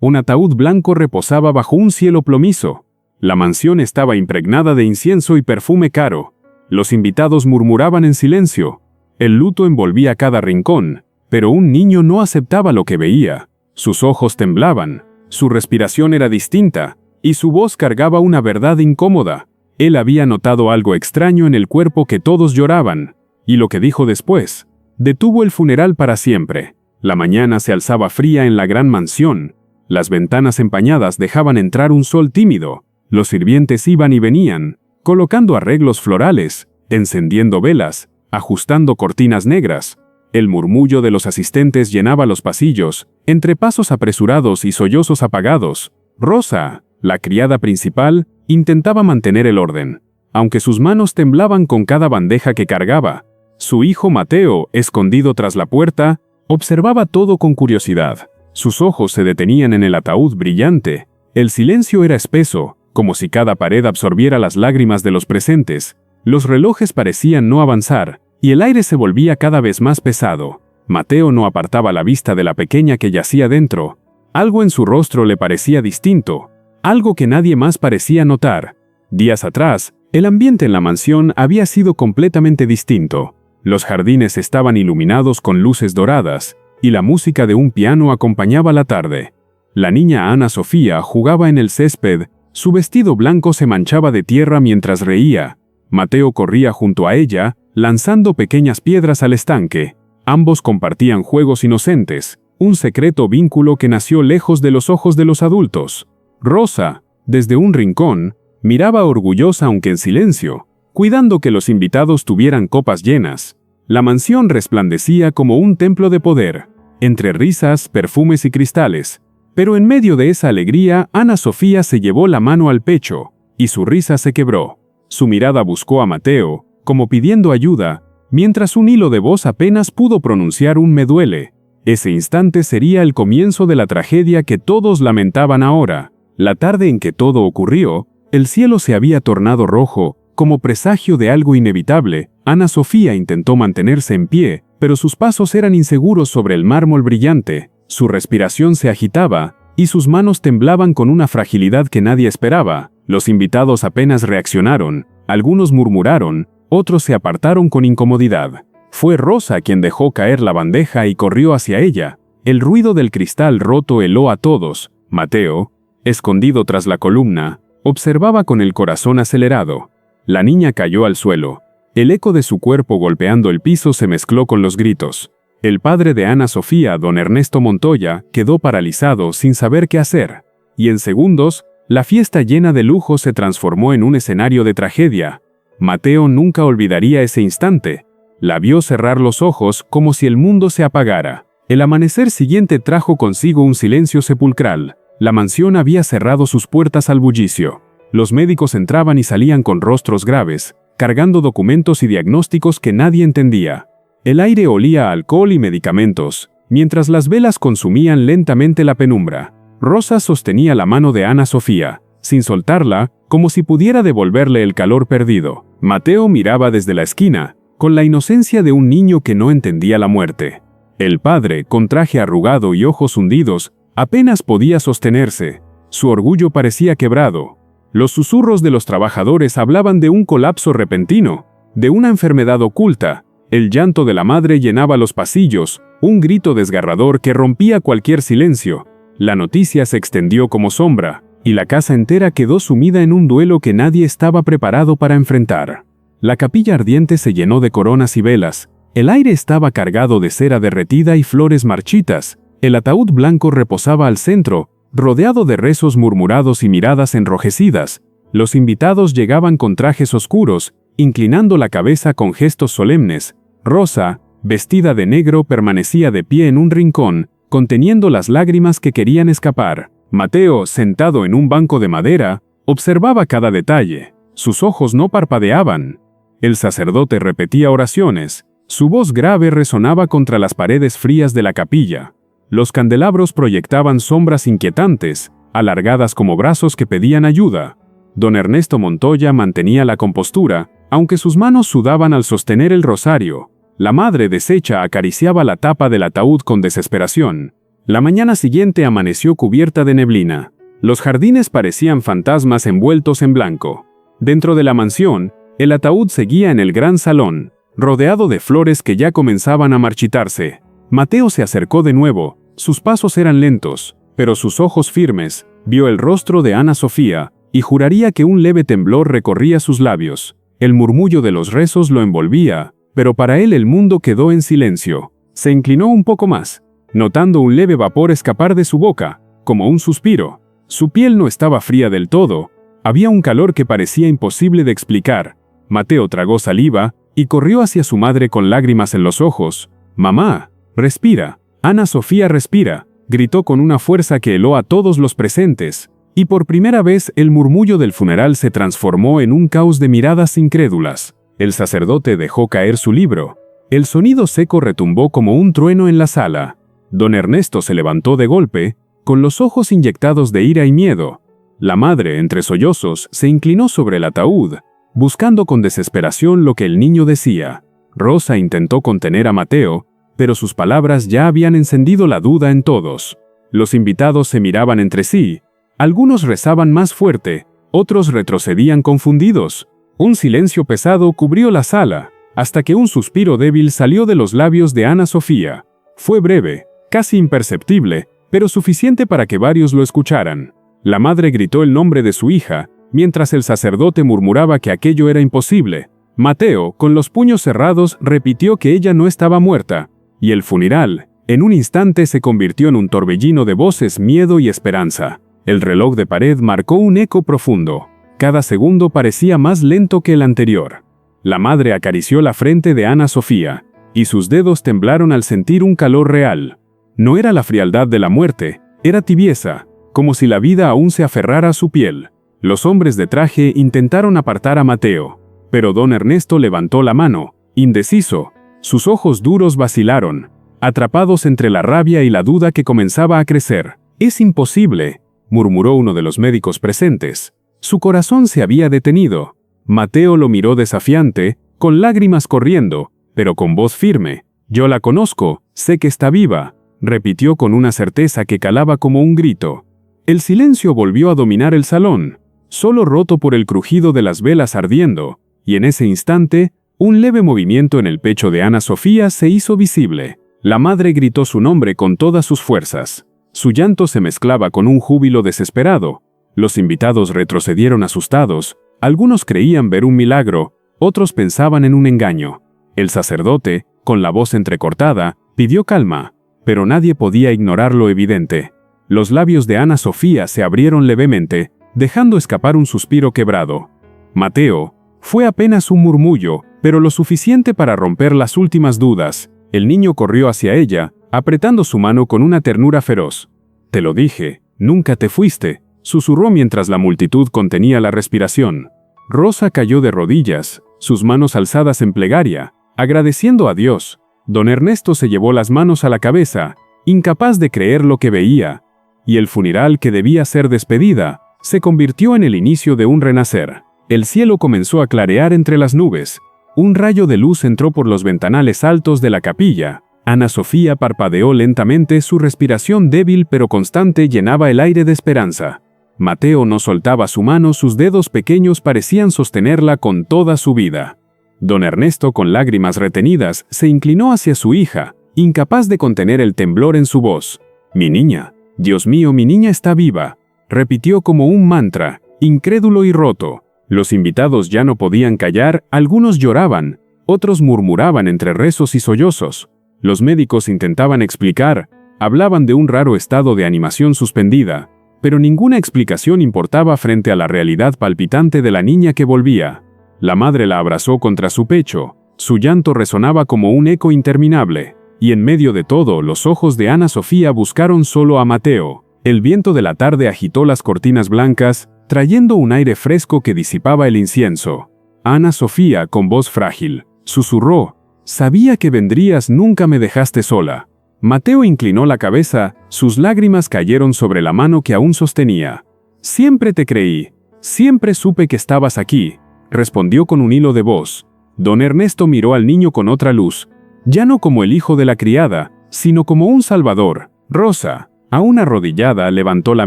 Un ataúd blanco reposaba bajo un cielo plomizo. La mansión estaba impregnada de incienso y perfume caro. Los invitados murmuraban en silencio. El luto envolvía cada rincón, pero un niño no aceptaba lo que veía. Sus ojos temblaban, su respiración era distinta, y su voz cargaba una verdad incómoda. Él había notado algo extraño en el cuerpo que todos lloraban, y lo que dijo después detuvo el funeral para siempre. La mañana se alzaba fría en la gran mansión. Las ventanas empañadas dejaban entrar un sol tímido. Los sirvientes iban y venían, colocando arreglos florales, encendiendo velas, ajustando cortinas negras. El murmullo de los asistentes llenaba los pasillos, entre pasos apresurados y sollozos apagados. Rosa, la criada principal, intentaba mantener el orden, aunque sus manos temblaban con cada bandeja que cargaba. Su hijo Mateo, escondido tras la puerta, observaba todo con curiosidad. Sus ojos se detenían en el ataúd brillante. El silencio era espeso, como si cada pared absorbiera las lágrimas de los presentes. Los relojes parecían no avanzar, y el aire se volvía cada vez más pesado. Mateo no apartaba la vista de la pequeña que yacía dentro. Algo en su rostro le parecía distinto, algo que nadie más parecía notar. Días atrás, el ambiente en la mansión había sido completamente distinto. Los jardines estaban iluminados con luces doradas, y la música de un piano acompañaba la tarde. La niña Ana Sofía jugaba en el césped, su vestido blanco se manchaba de tierra mientras reía. Mateo corría junto a ella, lanzando pequeñas piedras al estanque. Ambos compartían juegos inocentes, un secreto vínculo que nació lejos de los ojos de los adultos. Rosa, desde un rincón, miraba orgullosa aunque en silencio, cuidando que los invitados tuvieran copas llenas. La mansión resplandecía como un templo de poder, entre risas, perfumes y cristales. Pero en medio de esa alegría, Ana Sofía se llevó la mano al pecho, y su risa se quebró. Su mirada buscó a Mateo, como pidiendo ayuda, mientras un hilo de voz apenas pudo pronunciar un "me duele". Ese instante sería el comienzo de la tragedia que todos lamentaban ahora. La tarde en que todo ocurrió, el cielo se había tornado rojo, como presagio de algo inevitable. Ana Sofía intentó mantenerse en pie, pero sus pasos eran inseguros sobre el mármol brillante. Su respiración se agitaba, y sus manos temblaban con una fragilidad que nadie esperaba. Los invitados apenas reaccionaron, algunos murmuraron, otros se apartaron con incomodidad. Fue Rosa quien dejó caer la bandeja y corrió hacia ella. El ruido del cristal roto heló a todos. Mateo, escondido tras la columna, observaba con el corazón acelerado. La niña cayó al suelo. El eco de su cuerpo golpeando el piso se mezcló con los gritos. El padre de Ana Sofía, don Ernesto Montoya, quedó paralizado sin saber qué hacer. Y en segundos, la fiesta llena de lujo se transformó en un escenario de tragedia. Mateo nunca olvidaría ese instante. La vio cerrar los ojos como si el mundo se apagara. El amanecer siguiente trajo consigo un silencio sepulcral. La mansión había cerrado sus puertas al bullicio. Los médicos entraban y salían con rostros graves, cargando documentos y diagnósticos que nadie entendía. El aire olía a alcohol y medicamentos, mientras las velas consumían lentamente la penumbra. Rosa sostenía la mano de Ana Sofía, sin soltarla, como si pudiera devolverle el calor perdido. Mateo miraba desde la esquina, con la inocencia de un niño que no entendía la muerte. El padre, con traje arrugado y ojos hundidos, apenas podía sostenerse. Su orgullo parecía quebrado. Los susurros de los trabajadores hablaban de un colapso repentino, de una enfermedad oculta. El llanto de la madre llenaba los pasillos, un grito desgarrador que rompía cualquier silencio. La noticia se extendió como sombra, y la casa entera quedó sumida en un duelo que nadie estaba preparado para enfrentar. La capilla ardiente se llenó de coronas y velas. El aire estaba cargado de cera derretida y flores marchitas. El ataúd blanco reposaba al centro, rodeado de rezos murmurados y miradas enrojecidas. Los invitados llegaban con trajes oscuros, inclinando la cabeza con gestos solemnes. Rosa, vestida de negro, permanecía de pie en un rincón, conteniendo las lágrimas que querían escapar. Mateo, sentado en un banco de madera, observaba cada detalle. Sus ojos no parpadeaban. El sacerdote repetía oraciones. Su voz grave resonaba contra las paredes frías de la capilla. Los candelabros proyectaban sombras inquietantes, alargadas como brazos que pedían ayuda. Don Ernesto Montoya mantenía la compostura, aunque sus manos sudaban al sostener el rosario. La madre deshecha acariciaba la tapa del ataúd con desesperación. La mañana siguiente amaneció cubierta de neblina. Los jardines parecían fantasmas envueltos en blanco. Dentro de la mansión, el ataúd seguía en el gran salón, rodeado de flores que ya comenzaban a marchitarse. Mateo se acercó de nuevo. Sus pasos eran lentos, pero sus ojos firmes. Vio el rostro de Ana Sofía, y juraría que un leve temblor recorría sus labios. El murmullo de los rezos lo envolvía, pero para él el mundo quedó en silencio. Se inclinó un poco más, notando un leve vapor escapar de su boca, como un suspiro. Su piel no estaba fría del todo. Había un calor que parecía imposible de explicar. Mateo tragó saliva y corrió hacia su madre con lágrimas en los ojos. «Mamá, respira. Ana Sofía, respira», gritó con una fuerza que heló a todos los presentes. Y por primera vez el murmullo del funeral se transformó en un caos de miradas incrédulas. El sacerdote dejó caer su libro. El sonido seco retumbó como un trueno en la sala. Don Ernesto se levantó de golpe, con los ojos inyectados de ira y miedo. La madre, entre sollozos, se inclinó sobre el ataúd, buscando con desesperación lo que el niño decía. Rosa intentó contener a Mateo, pero sus palabras ya habían encendido la duda en todos. Los invitados se miraban entre sí. Algunos rezaban más fuerte, otros retrocedían confundidos. Un silencio pesado cubrió la sala, hasta que un suspiro débil salió de los labios de Ana Sofía. Fue breve, casi imperceptible, pero suficiente para que varios lo escucharan. La madre gritó el nombre de su hija, mientras el sacerdote murmuraba que aquello era imposible. Mateo, con los puños cerrados, repitió que ella no estaba muerta, y el funeral, en un instante, se convirtió en un torbellino de voces, miedo y esperanza. El reloj de pared marcó un eco profundo. Cada segundo parecía más lento que el anterior. La madre acarició la frente de Ana Sofía, y sus dedos temblaron al sentir un calor real. No era la frialdad de la muerte, era tibieza, como si la vida aún se aferrara a su piel. Los hombres de traje intentaron apartar a Mateo, pero don Ernesto levantó la mano, indeciso. Sus ojos duros vacilaron, atrapados entre la rabia y la duda que comenzaba a crecer. «Es imposible», murmuró uno de los médicos presentes. Su corazón se había detenido. Mateo lo miró desafiante, con lágrimas corriendo, pero con voz firme. «Yo la conozco, sé que está viva», repitió con una certeza que calaba como un grito. El silencio volvió a dominar el salón, solo roto por el crujido de las velas ardiendo, y en ese instante, un leve movimiento en el pecho de Ana Sofía se hizo visible. La madre gritó su nombre con todas sus fuerzas. Su llanto se mezclaba con un júbilo desesperado. Los invitados retrocedieron asustados. Algunos creían ver un milagro, otros pensaban en un engaño. El sacerdote, con la voz entrecortada, pidió calma, pero nadie podía ignorar lo evidente. Los labios de Ana Sofía se abrieron levemente, dejando escapar un suspiro quebrado. «Mateo», fue apenas un murmullo, pero lo suficiente para romper las últimas dudas. El niño corrió hacia ella, apretando su mano con una ternura feroz. «Te lo dije, nunca te fuiste», susurró mientras la multitud contenía la respiración. Rosa cayó de rodillas, sus manos alzadas en plegaria, agradeciendo a Dios. Don Ernesto se llevó las manos a la cabeza, incapaz de creer lo que veía, y el funeral que debía ser despedida, se convirtió en el inicio de un renacer. El cielo comenzó a clarear entre las nubes. Un rayo de luz entró por los ventanales altos de la capilla. Ana Sofía parpadeó lentamente, su respiración débil pero constante llenaba el aire de esperanza. Mateo no soltaba su mano, sus dedos pequeños parecían sostenerla con toda su vida. Don Ernesto, con lágrimas retenidas, se inclinó hacia su hija, incapaz de contener el temblor en su voz. «Mi niña, Dios mío, mi niña está viva», repitió como un mantra, incrédulo y roto. Los invitados ya no podían callar, algunos lloraban, otros murmuraban entre rezos y sollozos. Los médicos intentaban explicar, hablaban de un raro estado de animación suspendida, pero ninguna explicación importaba frente a la realidad palpitante de la niña que volvía. La madre la abrazó contra su pecho, su llanto resonaba como un eco interminable, y en medio de todo los ojos de Ana Sofía buscaron solo a Mateo. El viento de la tarde agitó las cortinas blancas, trayendo un aire fresco que disipaba el incienso. Ana Sofía, con voz frágil, susurró: «Sabía que vendrías, nunca me dejaste sola». Mateo inclinó la cabeza, sus lágrimas cayeron sobre la mano que aún sostenía. «Siempre te creí, siempre supe que estabas aquí», respondió con un hilo de voz. Don Ernesto miró al niño con otra luz, ya no como el hijo de la criada, sino como un salvador. Rosa, aún arrodillada, levantó la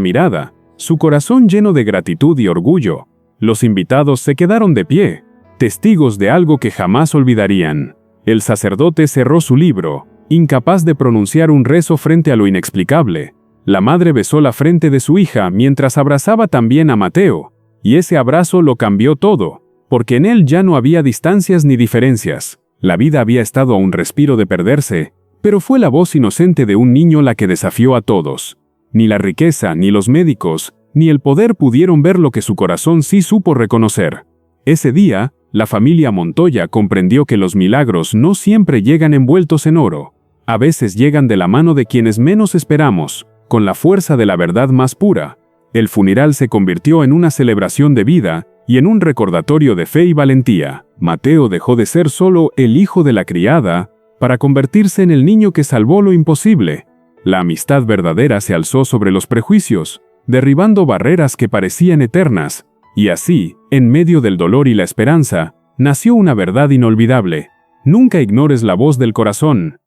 mirada, su corazón lleno de gratitud y orgullo. Los invitados se quedaron de pie, testigos de algo que jamás olvidarían. El sacerdote cerró su libro, incapaz de pronunciar un rezo frente a lo inexplicable. La madre besó la frente de su hija mientras abrazaba también a Mateo, y ese abrazo lo cambió todo, porque en él ya no había distancias ni diferencias. La vida había estado a un respiro de perderse, pero fue la voz inocente de un niño la que desafió a todos. Ni la riqueza, ni los médicos, ni el poder pudieron ver lo que su corazón sí supo reconocer. Ese día, la familia Montoya comprendió que los milagros no siempre llegan envueltos en oro. A veces llegan de la mano de quienes menos esperamos, con la fuerza de la verdad más pura. El funeral se convirtió en una celebración de vida y en un recordatorio de fe y valentía. Mateo dejó de ser solo el hijo de la criada para convertirse en el niño que salvó lo imposible. La amistad verdadera se alzó sobre los prejuicios, derribando barreras que parecían eternas, y así, en medio del dolor y la esperanza, nació una verdad inolvidable. Nunca ignores la voz del corazón.